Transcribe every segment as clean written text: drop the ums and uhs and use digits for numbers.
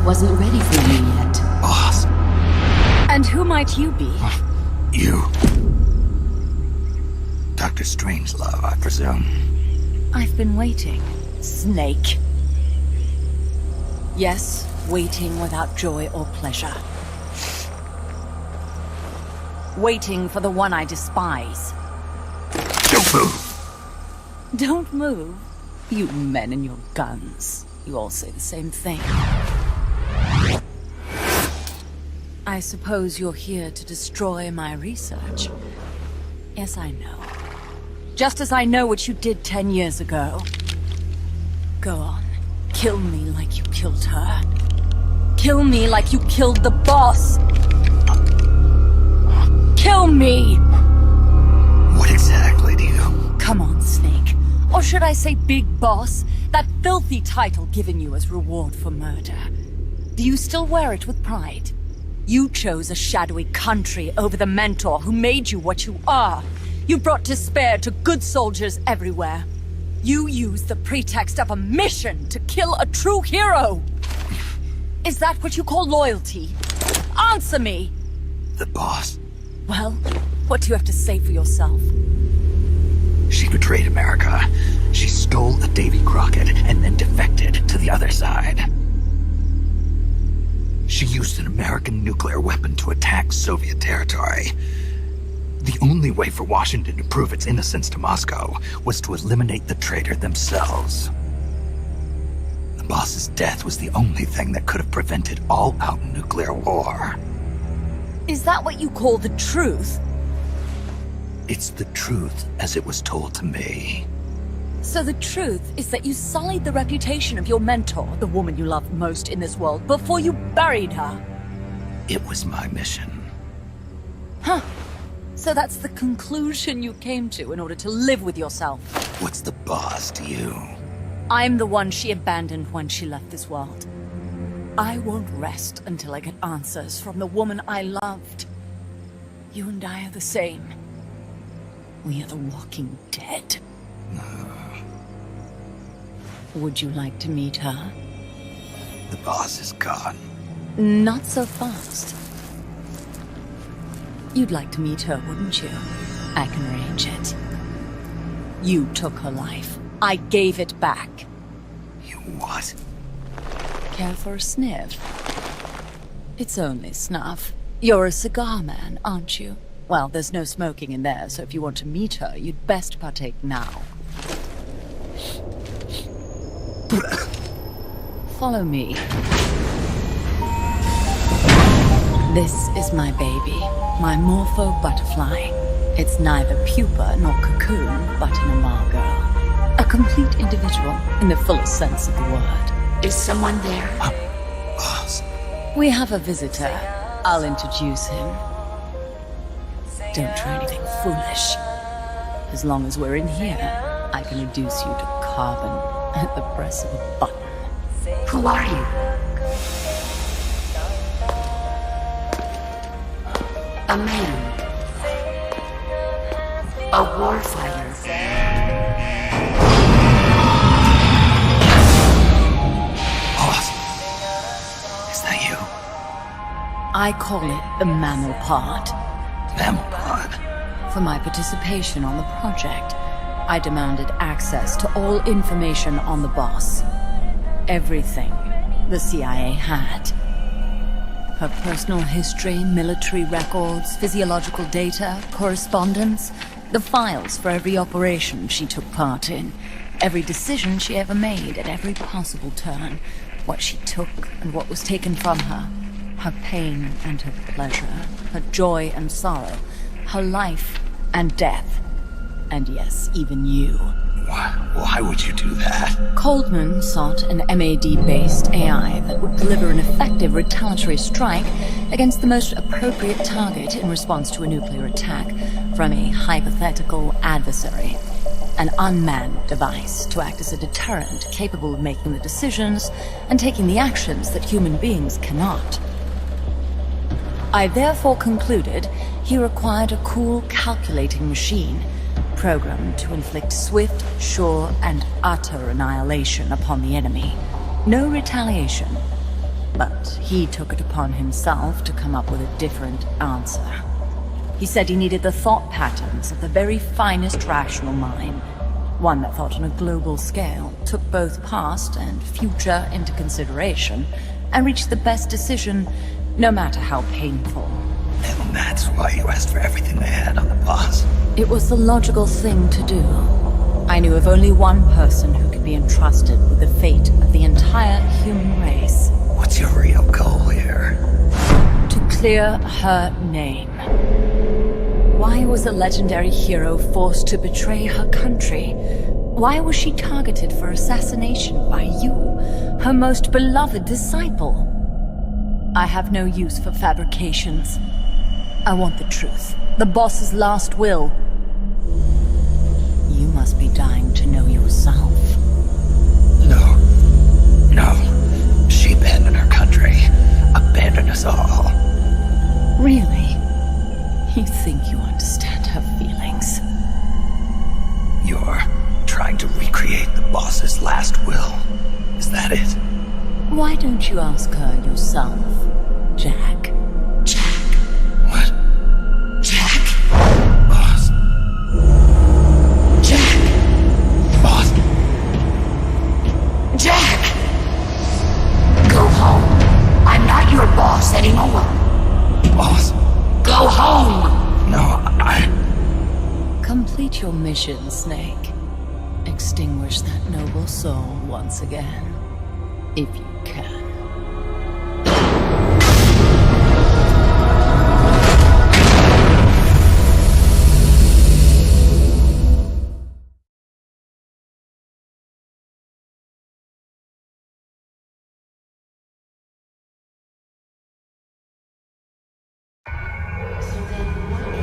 wasn't ready for me yet. Boss. And who might you be? You. Dr. Strangelove, I presume. I've been waiting, Snake. Yes, waiting without joy or pleasure. Waiting for the one I despise. Don't move! Don't move? You men and your guns. You all say the same thing. I suppose you're here to destroy my research. Yes, I know. Just as I know what you did 10 years ago. Go on. Kill me like you killed her. Kill me like you killed the boss. Kill me! What exactly do you... Come on, Snake. Or should I say Big Boss? That filthy title given you as reward for murder. Do you still wear it with pride? You chose a shadowy country over the mentor who made you what you are. You brought despair to good soldiers everywhere. You used the pretext of a mission to kill a true hero. Is that what you call loyalty? Answer me! The boss. Well, what do you have to say for yourself? She betrayed America. She stole a Davy Crockett and then defected to the other side. She used an American nuclear weapon to attack Soviet territory. The only way for Washington to prove its innocence to Moscow was to eliminate the traitor themselves. The boss's death was the only thing that could have prevented all-out nuclear war. Is that what you call the truth? It's the truth as it was told to me. So the truth is that you sullied the reputation of your mentor, the woman you loved most in this world, before you buried her. It was my mission. Huh. So that's the conclusion you came to in order to live with yourself. What's the boss to you? I'm the one she abandoned when she left this world. I won't rest until I get answers from the woman I loved. You and I are the same. We are the walking dead. Would you like to meet her? The boss is gone. Not so fast. You'd like to meet her, wouldn't you? I can arrange it. You took her life. I gave it back. You what? Care for a sniff? It's only snuff. You're a cigar man, aren't you? Well, there's no smoking in there, so if you want to meet her, you'd best partake now. Follow me. This is my baby, my morpho butterfly. It's neither pupa nor cocoon, but an imago. A complete individual, in the fullest sense of the word. Is someone there? Boss. We have a visitor. I'll introduce him. Don't try anything foolish. As long as we're in here, I can reduce you to carbon at the press of a button. Who are you? A man. A warfighter. Boss. Is that you? I call it the mammal pod. Mammal pod? For my participation on the project, I demanded access to all information on the boss. Everything the CIA had. Her personal history, military records, physiological data, correspondence, the files for every operation she took part in, every decision she ever made at every possible turn, what she took and what was taken from her, her pain and her pleasure, her joy and sorrow, her life and death, and yes, even you. Why would you do that? Coldman sought an MAD-based AI that would deliver an effective retaliatory strike against the most appropriate target in response to a nuclear attack from a hypothetical adversary. An unmanned device to act as a deterrent capable of making the decisions and taking the actions that human beings cannot. I therefore concluded he required a cool, calculating machine programmed to inflict swift, sure, and utter annihilation upon the enemy. No retaliation, But he took it upon himself to come up with a different answer. He said he needed the thought patterns of the very finest rational mind, one that thought on a global scale, took both past and future into consideration, and reached the best decision, no matter how painful. And that's why you asked for everything they had on the boss. It was the logical thing to do. I knew of only one person who could be entrusted with the fate of the entire human race. What's your real goal here? To clear her name. Why was a legendary hero forced to betray her country? Why was she targeted for assassination by you, her most beloved disciple? I have no use for fabrications. I want the truth. The boss's last will. You must be dying to know yourself. No. No. She abandoned her country. Abandoned us all. Really? You think you understand her feelings? You're trying to recreate the boss's last will. Is that it? Why don't you ask her yourself, Jack? Jack. What? Jack. Boss. Jack. Boss. Jack. Go home. I'm not your boss anymore. Boss. Go home. No, Complete your mission, Snake. Extinguish that noble soul once again, if you can.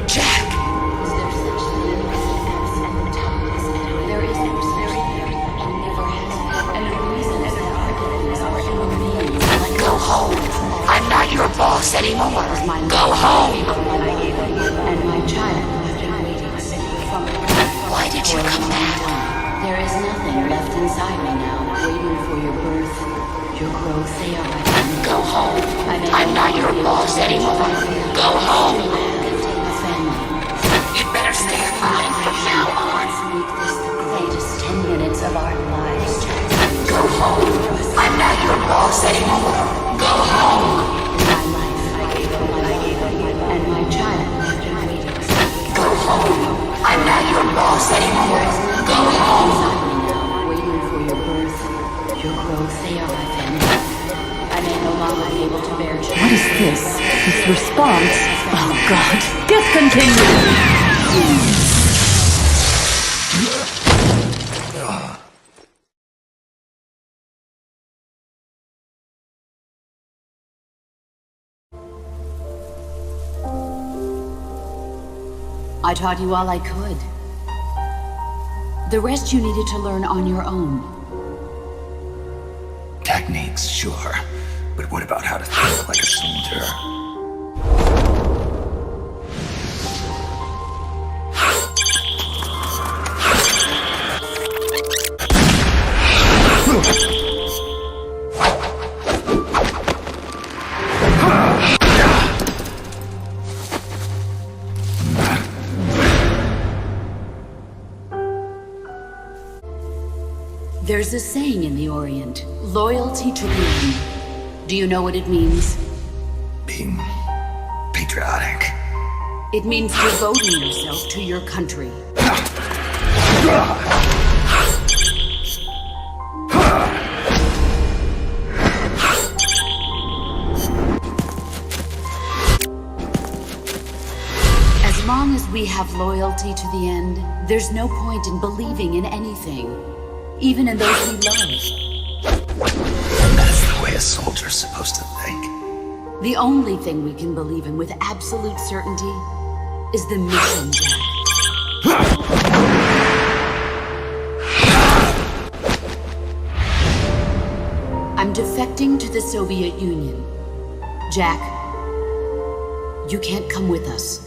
Jack. Go home. I'm not your boss anymore. Go home. Why did you come back? There is nothing left inside me now, waiting for your birth, your growth. They are my Go home. I'm not your boss anymore. Go home. You better stay alive from now on. Make this the greatest 10 minutes of our lives. Go home. I'm not your boss anymore. Go home. My life, and my child have been waiting. Go home. I'm not your boss anymore. Go home. Inside me now, waiting for your birth, your growth. They are my family. I may no longer be able to bear children. What is this? This response? Oh God. Discontinue! I taught you all I could. The rest you needed to learn on your own. Techniques, sure. But what about how to think like a soldier? There's a saying in the Orient, loyalty to the end. Do you know what it means? Being patriotic. It means devoting yourself to your country. As long as we have loyalty to the end, there's no point in believing in anything, even in those we love. And that's the way a soldier's supposed to think. The only thing we can believe in with absolute certainty is the mission, Jack. I'm defecting to the Soviet Union. Jack, you can't come with us.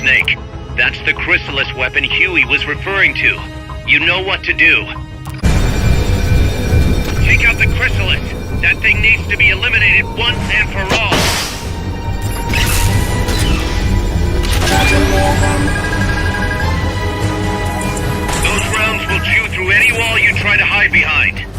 Snake. That's the chrysalis weapon Huey was referring to. You know what to do. Take out the chrysalis. That thing needs to be eliminated once and for all. Those rounds will chew through any wall you try to hide behind.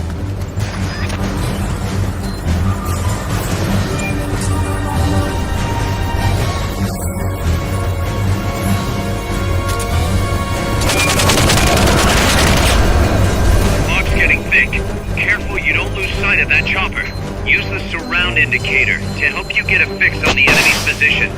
Fog's getting thick. Careful you don't lose sight of that chopper. Use the surround indicator to help you get a fix on the enemy's position.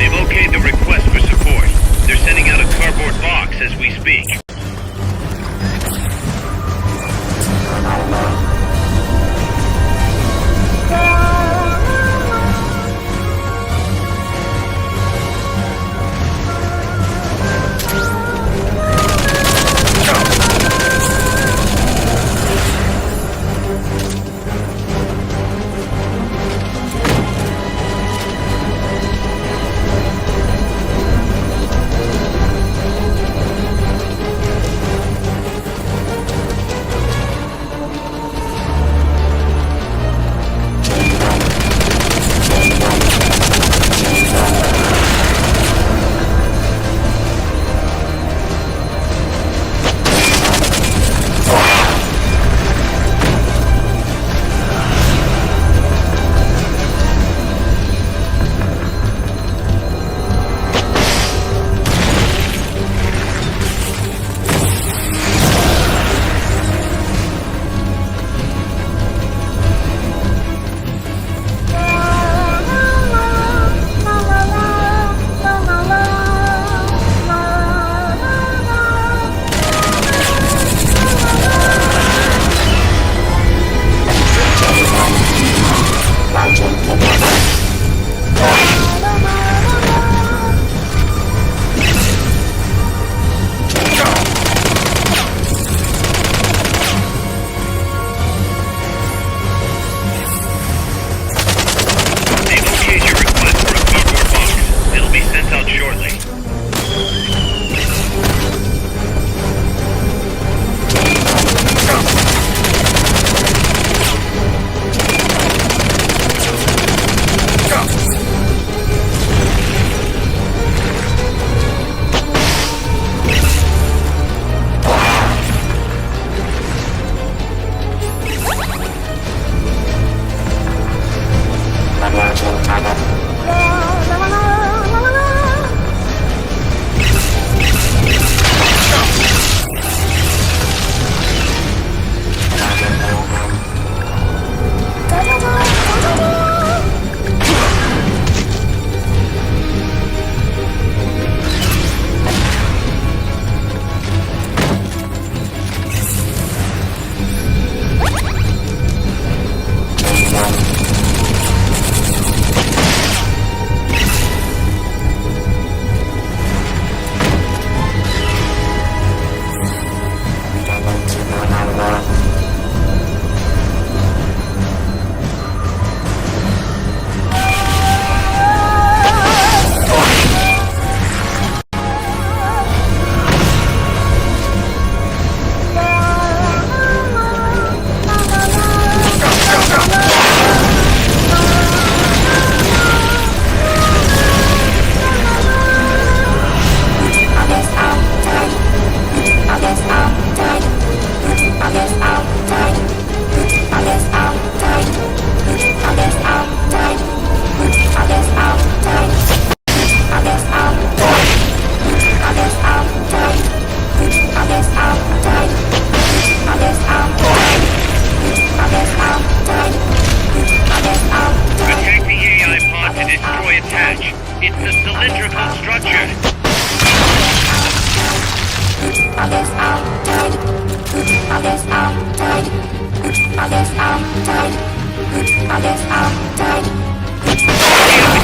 They've okayed the request for support. They're sending out a cardboard box as we speak.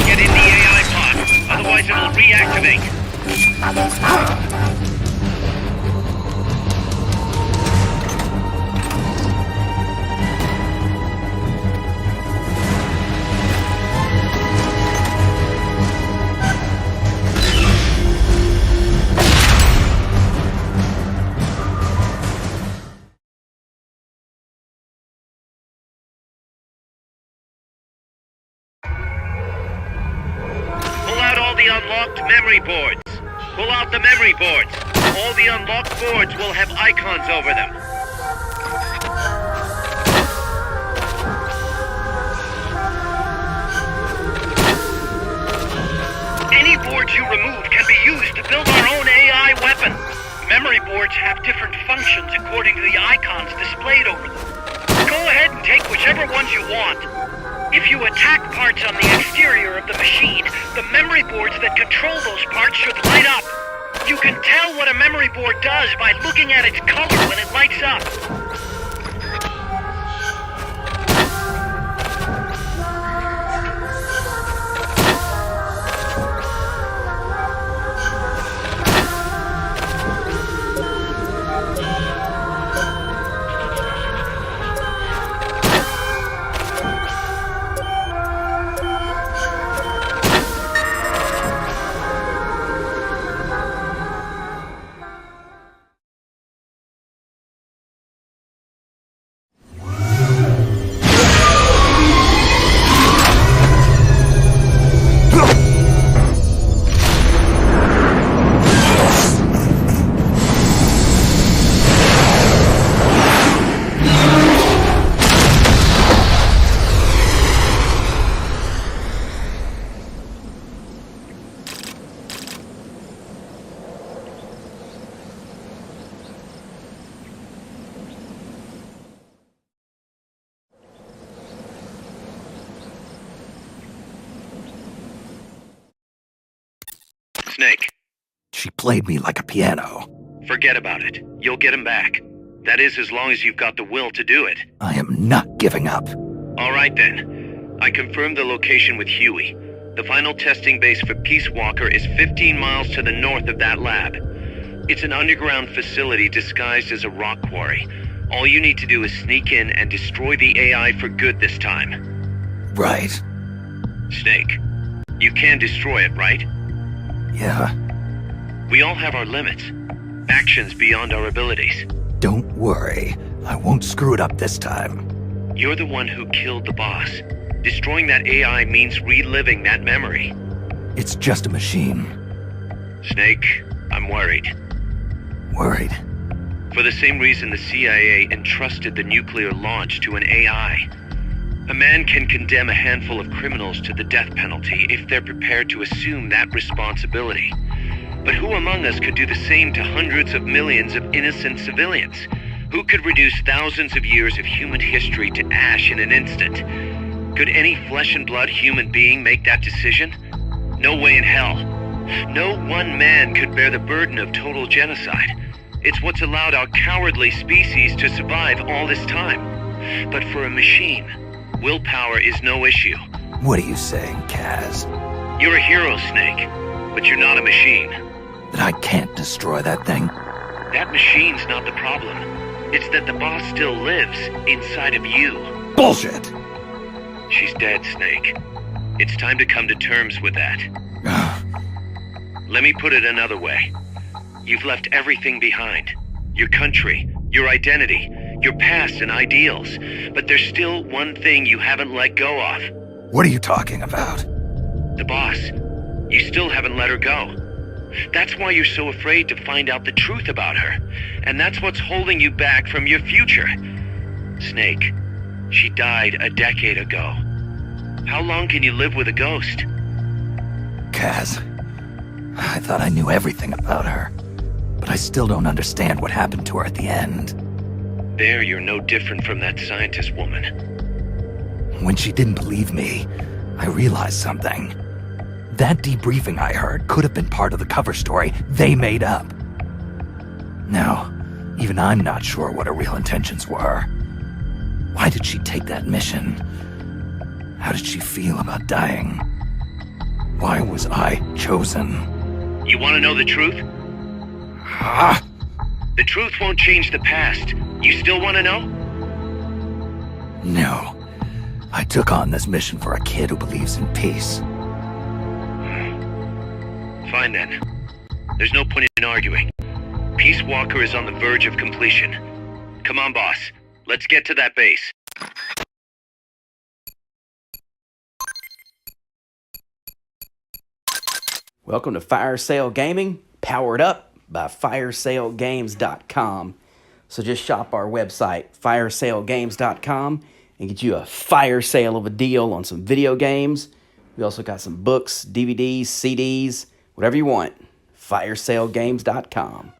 Get in the AI pod, otherwise it will reactivate. The unlocked memory boards. Pull out the memory boards. All the unlocked boards will have icons over them. Any boards you remove can be used to build our own AI weapon. Memory boards have different functions according to the icons displayed over them. Go ahead and take whichever ones you want. If you attack parts on the exterior of the machine, the memory board boards that control those parts should light up. You can tell what a memory board does by looking at its color when it lights up. Snake. She played me like a piano. Forget about it. You'll get him back. That is, as long as you've got the will to do it. I am not giving up. All right, then. I confirmed the location with Huey. The final testing base for Peace Walker is 15 miles to the north of that lab. It's an underground facility disguised as a rock quarry. All you need to do is sneak in and destroy the AI for good this time. Right. Snake, you can destroy it, right? Yeah. We all have our limits. Actions beyond our abilities. Don't worry. I won't screw it up this time. You're the one who killed the boss. Destroying that AI means reliving that memory. It's just a machine. Snake, I'm worried. Worried? For the same reason the CIA entrusted the nuclear launch to an AI. A man can condemn a handful of criminals to the death penalty if they're prepared to assume that responsibility. But who among us could do the same to hundreds of millions of innocent civilians? Who could reduce thousands of years of human history to ash in an instant? Could any flesh and blood human being make that decision? No way in hell. No one man could bear the burden of total genocide. It's what's allowed our cowardly species to survive all this time. But for a machine, willpower is no issue. What are you saying, Kaz? You're a hero, Snake, but you're not a machine. That I can't destroy that thing? That machine's not the problem. It's that the boss still lives inside of you. Bullshit! She's dead, Snake. It's time to come to terms with that. Let me put it another way. You've left everything behind. Your country, your identity, your past and ideals. But there's still one thing you haven't let go of. What are you talking about? The boss. You still haven't let her go. That's why you're so afraid to find out the truth about her. And that's what's holding you back from your future. Snake, she died a decade ago. How long can you live with a ghost? Kaz, I thought I knew everything about her. But I still don't understand what happened to her at the end. There, you're no different from that scientist woman. When she didn't believe me, I realized something. That debriefing I heard could have been part of the cover story they made up. Now, even I'm not sure what her real intentions were. Why did she take that mission? How did she feel about dying? Why was I chosen? You want to know the truth? The truth won't change the past. You still want to know? No. I took on this mission for a kid who believes in peace. Fine then. There's no point in arguing. Peace Walker is on the verge of completion. Come on, boss. Let's get to that base. Welcome to Fire Sale Gaming, powered up by firesalegames.com. So just shop our website, firesalegames.com, and get you a fire sale of a deal on some video games. We also got some books, DVDs, CDs, whatever you want. firesalegames.com.